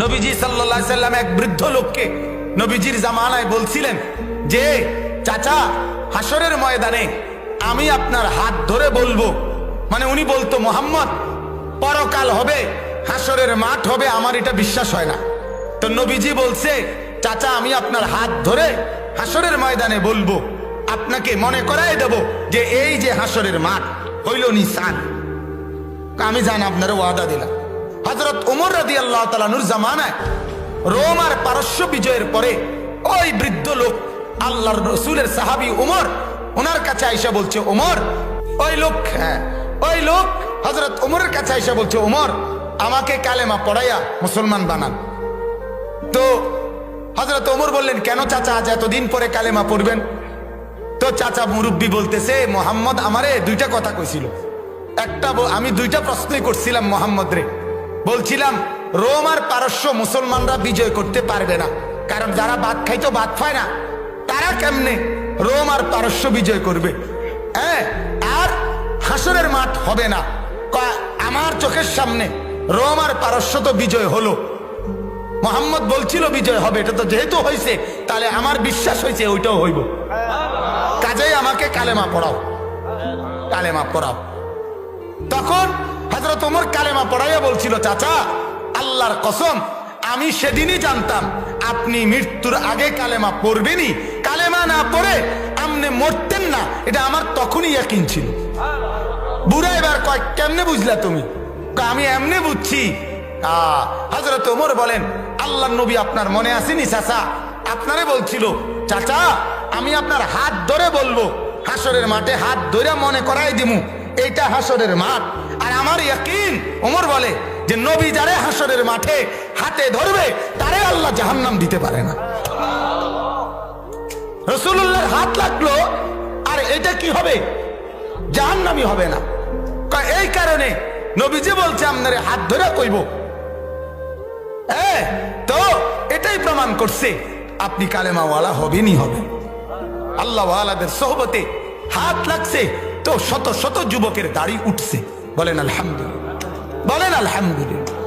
নবীজি সাল্লাল্লাহু আলাইহি সাল্লাম এক বৃদ্ধ লোককে নবীজির জামানায় বলছিলেন যে চাচা, হাসরের ময়দানে আমি আপনার হাত ধরে বলবো, মানে উনি বলতো মোহাম্মদ পরকাল হবে, হাসরের মাঠ হবে, আমার এটা বিশ্বাস হয় না। তো নবীজি বলছে, চাচা আমি আপনার হাত ধরে হাসরের ময়দানে বলবো, আপনাকে মনে করায় দেব যে এই যে হাসরের মাঠ হইল নিসান। আমি জান আপনার ওয়াদা দিলাম। হযরত ওমর রাদিয়াল্লাহু তাআলা আনহুর জামানায় রোম আর পারস্য বিজয়ের পরে ওই বৃদ্ধ লোক আল্লাহর রাসূলের সাহাবী ওমর ওনার কাছে আয়েশা বলছে, ওমর ওই লোক হযরত ওমরের কাছে আয়েশা বলছে, ওমর আমাকে কালেমা পড়াইয়া মুসলমান বানান। তো হযরত ওমর বললেন, কেন চাচা আজ এতদিন পরে কালেমা পড়বেন? তো চাচা মুরব্বী বলতেছে, মোহাম্মদ আমারে দুইটা কথা কইছিল। আমি দুইটা প্রশ্নই করছিলাম মোহাম্মদ রে, বলছিলাম রোম আর পারস্য মুসলমানরা বিজয় করতে পারবে না, কারণ যারা ভাত খাইতো ভাত খায় না, তারা কেমনে রোম আর পারস্য বিজয় করবে? হ্যাঁ, আর হাসরের মাঠ হবে না। আমার চোখের সামনে রোম আর পারস্য তো বিজয় হলো, মোহাম্মদ বলছিল বিজয় হবে, এটা তো যেহেতু হয়েছে তাহলে আমার বিশ্বাস হয়েছে ওইটাও হইব, কাজেই আমাকে কালেমা পড়াও। তখন হযরত ওমর কালেমা পড়াইয়া বলছিল, চাচা আল্লাহর কসম আমি সেদিনই জানতাম আপনি মৃত্যুর আগে কালেমা পড়বেনই, কালেমা না পড়ে আপনি মরতেন না, এটা আমার তখনই ইয়াকিন ছিল। বুড়া এবার কয়, কেমনে বুঝলা তুমি? আমি এমনি বুঝছি। হযরত ওমর বলেন, আল্লাহর নবী আপনার মনে আসেনি চাচা, আপনারে বলছিল চাচা আমি আপনার হাত ধরে বলবো, হাসরের মাঠে হাত ধরে মনে করাই দিমু এইটা হাসরের মাঠ। আর আমার ইয়াকিন, ওমর বলে যে নবী যারে হাসরের মাঠে হাতে ধরবে তারে আল্লাহ জাহান্নাম দিতে পারে না। রাসূলুল্লাহর হাত লাগলো আর এটা কি হবে? জাহান্নামই হবে না। এই কারণে নবীজি বলছে আপনারে হাত ধরে কইব। তো এটাই প্রমাণ করছে আপনি কালেমাওয়ালা হবেনই হবেন। আল্লাহ ওয়ালাদের সোহবতে হাত লাগছে তো শত শত যুবকের দাড়ি উঠছে। বলেন আলহামদুলিল্লাহ, বলেন আলহামদুলিল্লাহ।